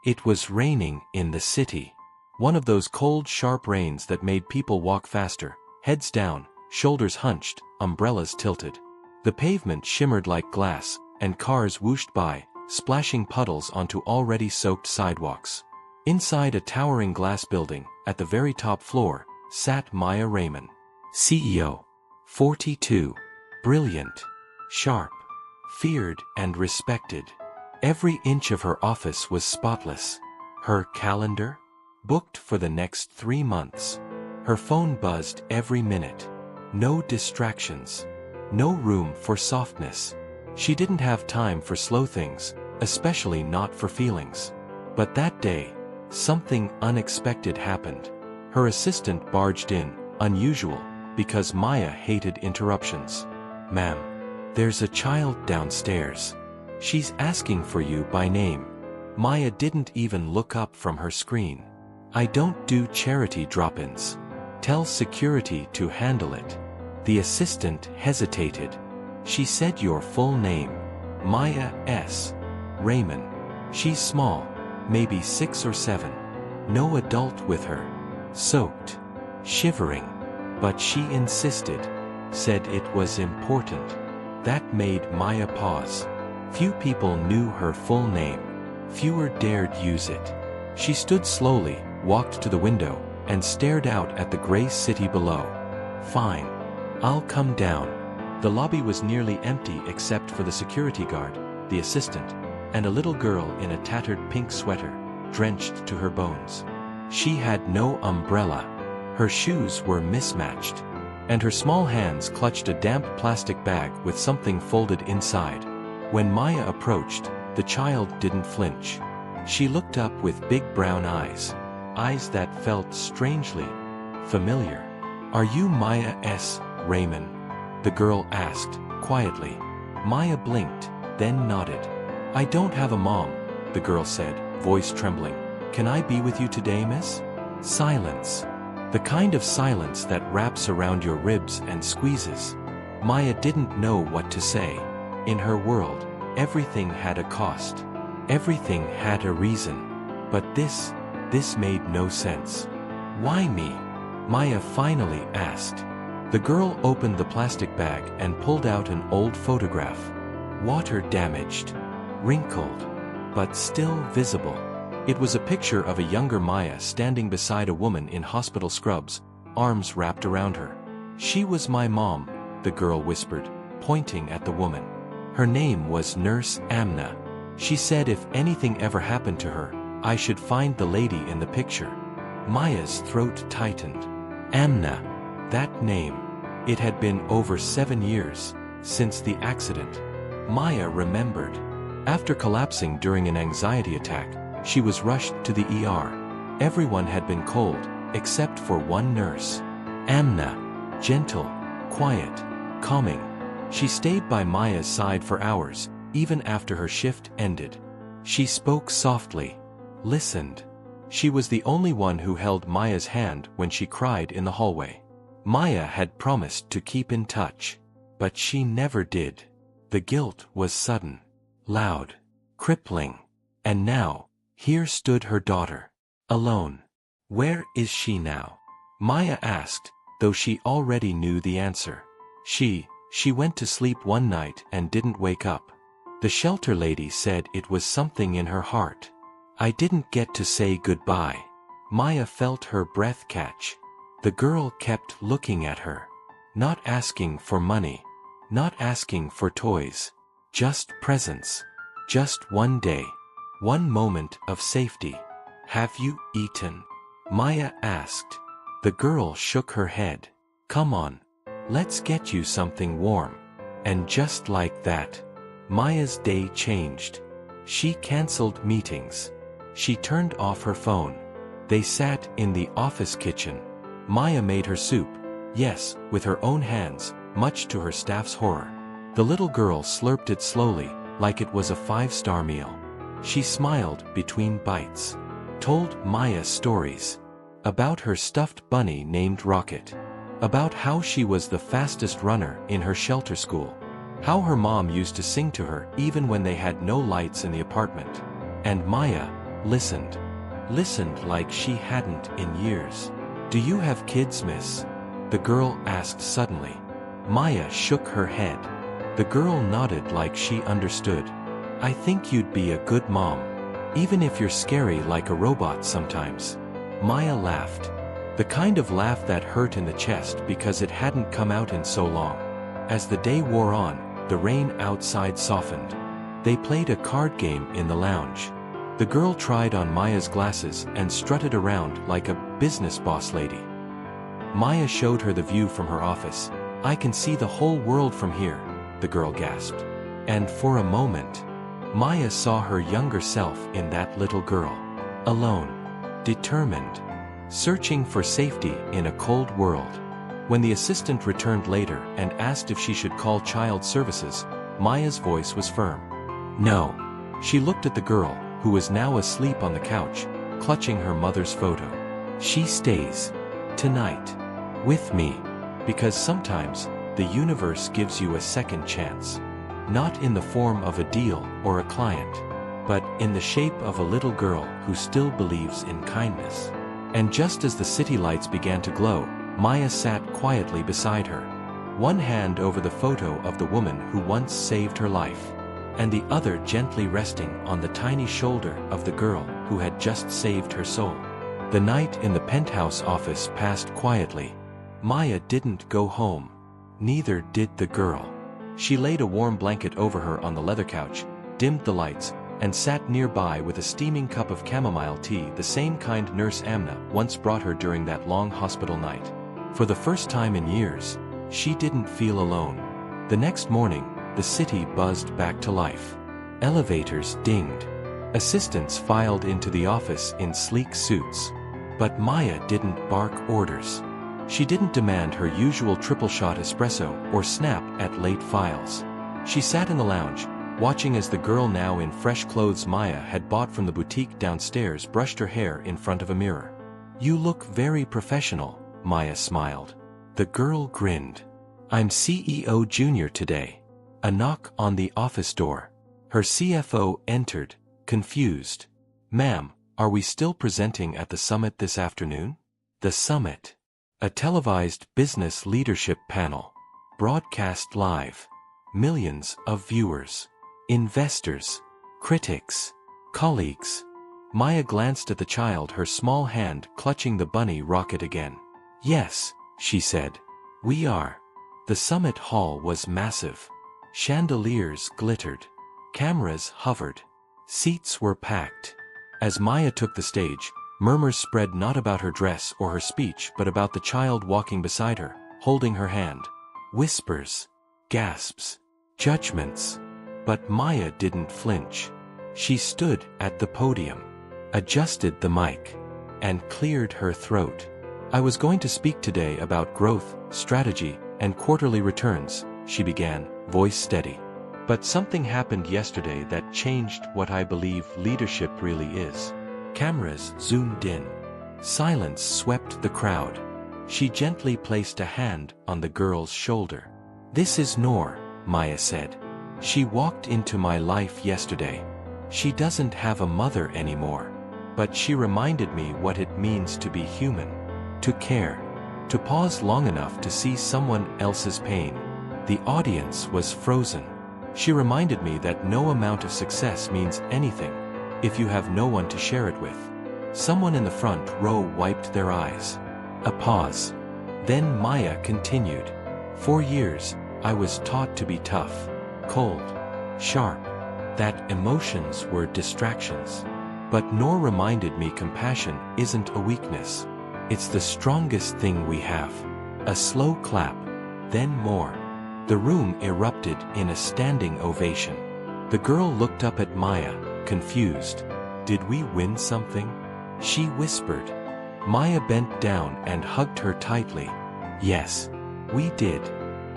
It was raining in the city. One of those cold, sharp rains that made people walk faster, heads down, shoulders hunched, umbrellas tilted. The pavement shimmered like glass, and cars whooshed by, splashing puddles onto already soaked sidewalks. Inside a towering glass building, at the very top floor, sat Maya Raymond, CEO. 42. Brilliant. Sharp. Feared and respected. Every inch of her office was spotless. Her calendar? Booked for the next 3 months. Her phone buzzed every minute. No distractions. No room for softness. She didn't have time for slow things, especially not for feelings. But that day, something unexpected happened. Her assistant barged in, unusual, because Maya hated interruptions. "Ma'am, there's a child downstairs. She's asking for you by name." Maya didn't even look up from her screen. "I don't do charity drop-ins. Tell security to handle it." The assistant hesitated. "She said your full name. Maya S. Raymond. She's small, maybe 6 or 7. No adult with her." Soaked. Shivering. But she insisted. Said it was important. That made Maya pause. Few people knew her full name. Fewer dared use it. She stood slowly, walked to the window, and stared out at the gray city below. "Fine. I'll come down." The lobby was nearly empty except for the security guard, the assistant, and a little girl in a tattered pink sweater, drenched to her bones. She had no umbrella. Her shoes were mismatched, and her small hands clutched a damp plastic bag with something folded inside. When Maya approached, the child didn't flinch. She looked up with big brown eyes. Eyes that felt strangely familiar. "Are you Maya S. Raymond?" the girl asked, quietly. Maya blinked, then nodded. "I don't have a mom," the girl said, voice trembling. "Can I be with you today, miss?" Silence. The kind of silence that wraps around your ribs and squeezes. Maya didn't know what to say. In her world, everything had a cost. Everything had a reason. But this made no sense. "Why me?" Maya finally asked. The girl opened the plastic bag and pulled out an old photograph. Water damaged. Wrinkled. But still visible. It was a picture of a younger Maya standing beside a woman in hospital scrubs, arms wrapped around her. "She was my mom," the girl whispered, pointing at the woman. Her name was Nurse Amna. She said if anything ever happened to her, I should find the lady in the picture. Maya's throat tightened. Amna. That name. It had been over 7 years since the accident. Maya remembered. After collapsing during an anxiety attack, she was rushed to the ER. Everyone had been cold, except for one nurse. Amna. Gentle, quiet, calming. She stayed by Maya's side for hours, even after her shift ended. She spoke softly. Listened. She was the only one who held Maya's hand when she cried in the hallway. Maya had promised to keep in touch. But she never did. The guilt was sudden. Loud. Crippling. And now, here stood her daughter. Alone. Where is she now? Maya asked, though she already knew the answer. She went to sleep one night and didn't wake up. The shelter lady said it was something in her heart. I didn't get to say goodbye. Maya felt her breath catch. The girl kept looking at her. Not asking for money. Not asking for toys. Just presence. Just one day. One moment of safety. Have you eaten? Maya asked. The girl shook her head. Come on. Let's get you something warm. And just like that, Maya's day changed. She canceled meetings. She turned off her phone. They sat in the office kitchen. Maya made her soup. Yes, with her own hands, much to her staff's horror. The little girl slurped it slowly, like it was a 5-star meal. She smiled between bites. Told Maya stories. About her stuffed bunny named Rocket. About how she was the fastest runner in her shelter school. How her mom used to sing to her even when they had no lights in the apartment. And Maya, listened. Listened like she hadn't in years. "Do you have kids, miss?" the girl asked suddenly. Maya shook her head. The girl nodded like she understood. "I think you'd be a good mom. Even if you're scary like a robot sometimes." Maya laughed. The kind of laugh that hurt in the chest because it hadn't come out in so long. As the day wore on, the rain outside softened. They played a card game in the lounge. The girl tried on Maya's glasses and strutted around like a business boss lady. Maya showed her the view from her office. "I can see the whole world from here," the girl gasped. And for a moment, Maya saw her younger self in that little girl. Alone. Determined. Searching for safety in a cold world. When the assistant returned later and asked if she should call child services, Maya's voice was firm. "No." She looked at the girl, who was now asleep on the couch, clutching her mother's photo. "She stays. Tonight. With me. Because sometimes, the universe gives you a second chance. Not in the form of a deal or a client, but in the shape of a little girl who still believes in kindness." And just as the city lights began to glow, Maya sat quietly beside her. One hand over the photo of the woman who once saved her life, and the other gently resting on the tiny shoulder of the girl who had just saved her soul. The night in the penthouse office passed quietly. Maya didn't go home. Neither did the girl. She laid a warm blanket over her on the leather couch, dimmed the lights, and sat nearby with a steaming cup of chamomile tea, the same kind Nurse Amna once brought her during that long hospital night. For the first time in years, she didn't feel alone. The next morning, the city buzzed back to life. Elevators dinged. Assistants filed into the office in sleek suits. But Maya didn't bark orders. She didn't demand her usual triple-shot espresso or snap at late files. She sat in the lounge, watching as the girl now in fresh clothes Maya had bought from the boutique downstairs brushed her hair in front of a mirror. "You look very professional," Maya smiled. The girl grinned. "I'm CEO Junior today." A knock on the office door. Her CFO entered, confused. "Ma'am, are we still presenting at the summit this afternoon?" The summit. A televised business leadership panel. Broadcast live. Millions of viewers. Investors. Critics. Colleagues. Maya glanced at the child, her small hand clutching the bunny rocket again. "Yes," she said. "We are." The summit hall was massive. Chandeliers glittered. Cameras hovered. Seats were packed. As Maya took the stage, murmurs spread not about her dress or her speech but about the child walking beside her, holding her hand. Whispers. Gasps. Judgments. But Maya didn't flinch. She stood at the podium, adjusted the mic, and cleared her throat. "I was going to speak today about growth, strategy, and quarterly returns," she began, voice steady. "But something happened yesterday that changed what I believe leadership really is." Cameras zoomed in. Silence swept the crowd. She gently placed a hand on the girl's shoulder. "This is Noor," Maya said. "She walked into my life yesterday. She doesn't have a mother anymore. But she reminded me what it means to be human. To care. To pause long enough to see someone else's pain." The audience was frozen. She reminded me that no amount of success means anything if you have no one to share it with. Someone in the front row wiped their eyes. A pause. Then Maya continued. "For years, I was taught to be tough, cold, sharp, that emotions were distractions. But Noor reminded me compassion isn't a weakness. It's the strongest thing we have." A slow clap, then more. The room erupted in a standing ovation. The girl looked up at Maya, confused. "Did we win something?" she whispered. Maya bent down and hugged her tightly. "Yes, we did."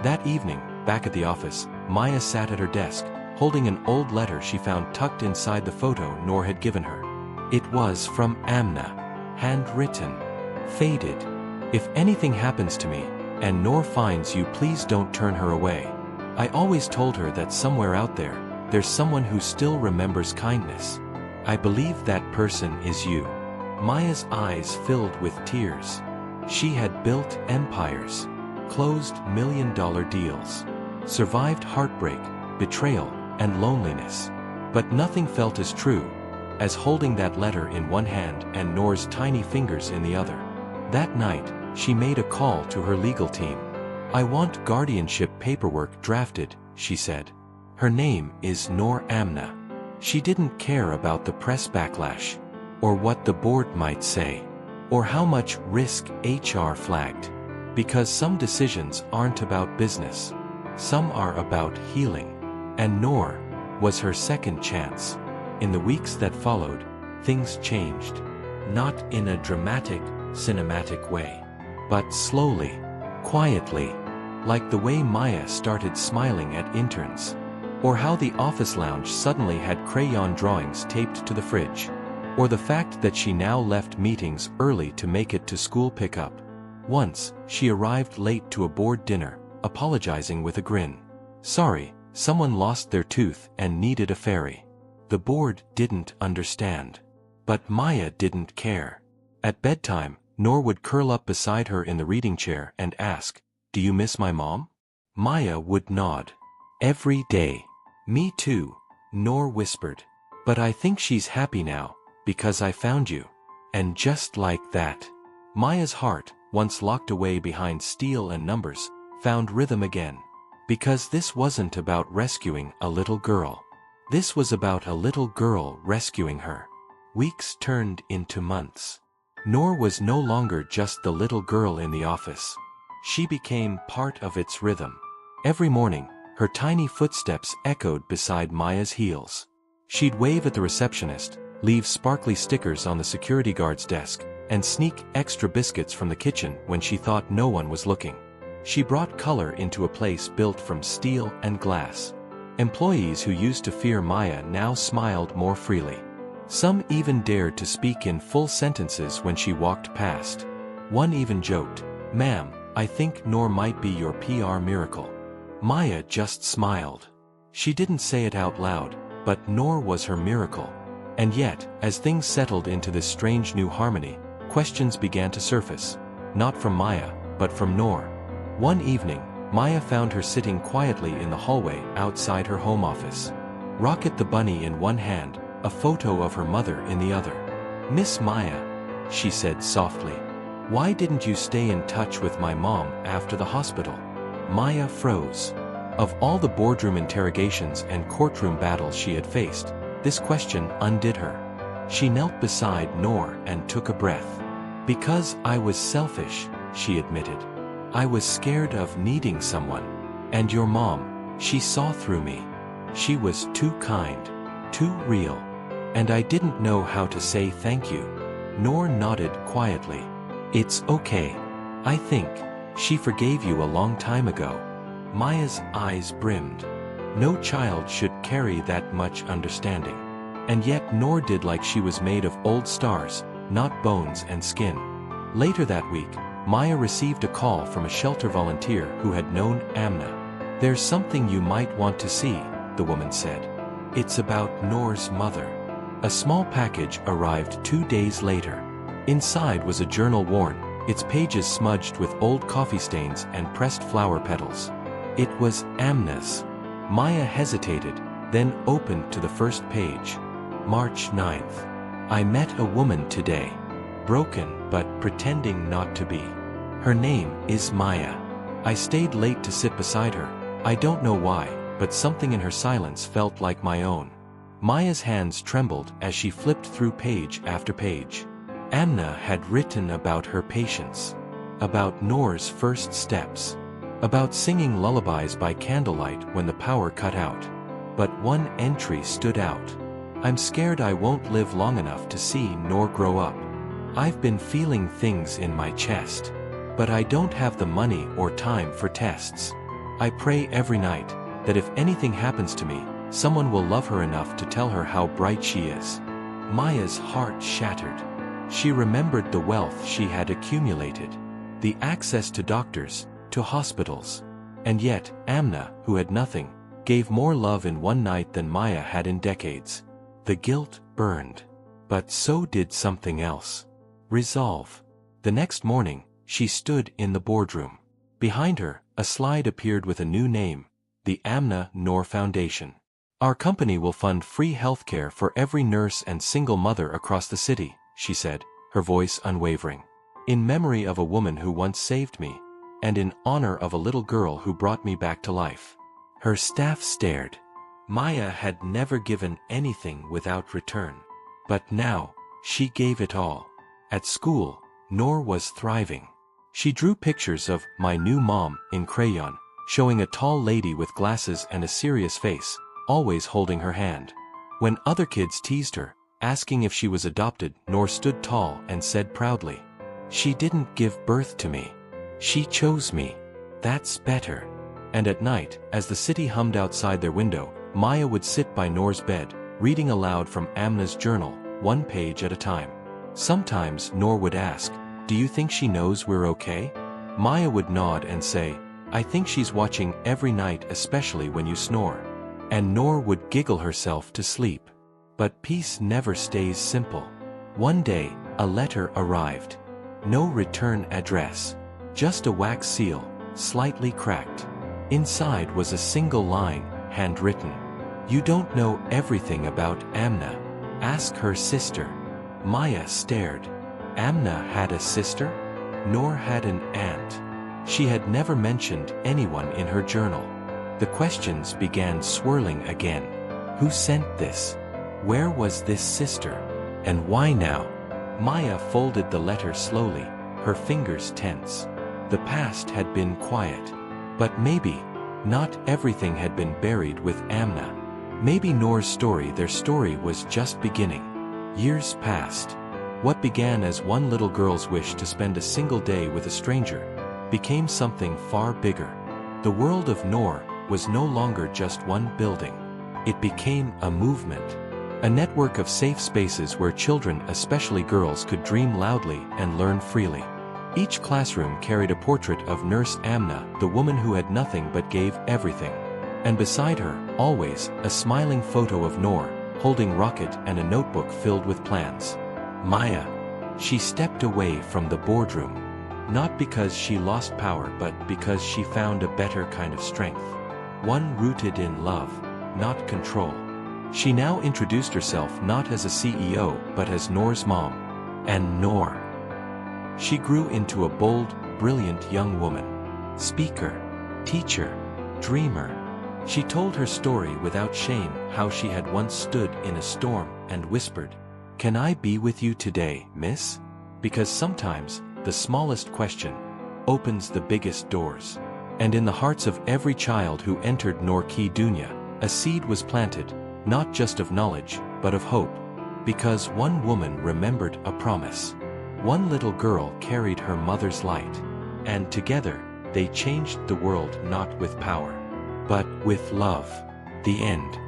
That evening, back at the office, Maya sat at her desk, holding an old letter she found tucked inside the photo Noor had given her. It was from Amna, handwritten, faded. "If anything happens to me, and Noor finds you, please don't turn her away. I always told her that somewhere out there, there's someone who still remembers kindness. I believe that person is you. Maya's eyes filled with tears. She had built empires, closed million-dollar deals, survived heartbreak, betrayal, and loneliness. But nothing felt as true as holding that letter in one hand and Noor's tiny fingers in the other. That night, she made a call to her legal team. I want guardianship paperwork drafted, she said. Her name is Noor Amna. She didn't care about the press backlash, or what the board might say, or how much risk HR flagged. Because some decisions aren't about business. Some are about healing. And Noor was her second chance. In the weeks that followed, things changed. Not in a dramatic, cinematic way, but slowly, quietly, like the way Maya started smiling at interns, or how the office lounge suddenly had crayon drawings taped to the fridge, or the fact that she now left meetings early to make it to school pickup. Once, she arrived late to a board dinner, apologizing with a grin. Sorry, someone lost their tooth and needed a ferry. The board didn't understand. But Maya didn't care. At bedtime, Noor would curl up beside her in the reading chair and ask, "Do you miss my mom?" Maya would nod. Every day. Me too, Noor whispered. But I think she's happy now, because I found you. And just like that, Maya's heart, once locked away behind steel and numbers, found rhythm again. Because this wasn't about rescuing a little girl. This was about a little girl rescuing her. Weeks turned into months. Noor was no longer just the little girl in the office. She became part of its rhythm. Every morning, her tiny footsteps echoed beside Maya's heels. She'd wave at the receptionist, leave sparkly stickers on the security guard's desk, and sneak extra biscuits from the kitchen when she thought no one was looking. She brought color into a place built from steel and glass. Employees who used to fear Maya now smiled more freely. Some even dared to speak in full sentences when she walked past. One even joked, "Ma'am, I think Noor might be your PR miracle." Maya just smiled. She didn't say it out loud, but Noor was her miracle. And yet, as things settled into this strange new harmony, questions began to surface. Not from Maya, but from Noor. One evening, Maya found her sitting quietly in the hallway outside her home office. Rocket the bunny in one hand, a photo of her mother in the other. "Miss Maya," she said softly, "why didn't you stay in touch with my mom after the hospital?" Maya froze. Of all the boardroom interrogations and courtroom battles she had faced, this question undid her. She knelt beside Noor and took a breath. "Because I was selfish," she admitted. "I was scared of needing someone. And your mom, she saw through me. She was too kind, too real. And I didn't know how to say thank you." Noor nodded quietly. "It's okay. I think she forgave you a long time ago." Maya's eyes brimmed. No child should carry that much understanding. And yet Noor did like she was made of old stars, not bones and skin. Later that week, Maya received a call from a shelter volunteer who had known Amna. "There's something you might want to see," the woman said. "It's about Noor's mother." A small package arrived 2 days later. Inside was a journal worn, its pages smudged with old coffee stains and pressed flower petals. It was Amna's. Maya hesitated, then opened to the first page. March 9th. "I met a woman today. Broken, but pretending not to be. Her name is Maya. I stayed late to sit beside her. I don't know why, but something in her silence felt like my own." Maya's hands trembled as she flipped through page after page. Amna had written about her patience, about Noor's first steps, about singing lullabies by candlelight when the power cut out. But one entry stood out. "I'm scared I won't live long enough to see Noor grow up. I've been feeling things in my chest. But I don't have the money or time for tests. I pray every night that if anything happens to me, someone will love her enough to tell her how bright she is." Maya's heart shattered. She remembered the wealth she had accumulated, the access to doctors, to hospitals. And yet, Amna, who had nothing, gave more love in one night than Maya had in decades. The guilt, burned. But so did something else. Resolve. The next morning, she stood in the boardroom. Behind her, a slide appeared with a new name, the Amna Noor Foundation. Our company will fund free healthcare for every nurse and single mother across the city, she said, her voice unwavering. In memory of a woman who once saved me, and in honor of a little girl who brought me back to life. Her staff stared. Maya had never given anything without return. But now, she gave it all. At school, Noor was thriving. She drew pictures of my new mom in crayon, showing a tall lady with glasses and a serious face, always holding her hand. When other kids teased her, asking if she was adopted, Noor stood tall and said proudly, "She didn't give birth to me. She chose me. That's better." And at night, as the city hummed outside their window, Maya would sit by Noor's bed, reading aloud from Amna's journal, one page at a time. Sometimes Noor would ask, "Do you think she knows we're okay?" Maya would nod and say, "I think she's watching every night, especially when you snore." And Noor would giggle herself to sleep. But peace never stays simple. One day, a letter arrived. No return address. Just a wax seal, slightly cracked. Inside was a single line, handwritten. "You don't know everything about Amna. Ask her sister." Maya stared. Amna had a sister? Noor had an aunt. She had never mentioned anyone in her journal. The questions began swirling again. Who sent this? Where was this sister? And why now? Maya folded the letter slowly, her fingers tense. The past had been quiet. But maybe, not everything had been buried with Amna. Maybe Noor's story, their story, was just beginning. Years passed. What began as one little girl's wish to spend a single day with a stranger became something far bigger. The world of Noor was no longer just one building. It became a movement. A network of safe spaces where children, especially girls, could dream loudly and learn freely. Each classroom carried a portrait of Nurse Amna, the woman who had nothing but gave everything. And beside her, always, a smiling photo of Noor, holding rocket and a notebook filled with plans. Maya. She stepped away from the boardroom. Not because she lost power, but because she found a better kind of strength. One rooted in love, not control. She now introduced herself not as a CEO, but as Noor's mom. And Noor. She grew into a bold, brilliant young woman. Speaker, teacher, dreamer. She told her story without shame, how she had once stood in a storm and whispered, "Can I be with you today, miss?" Because sometimes, the smallest question opens the biggest doors. And in the hearts of every child who entered Noor Ki Dunya, a seed was planted, not just of knowledge, but of hope. Because one woman remembered a promise. One little girl carried her mother's light. And together, they changed the world not with power, but with love. The end.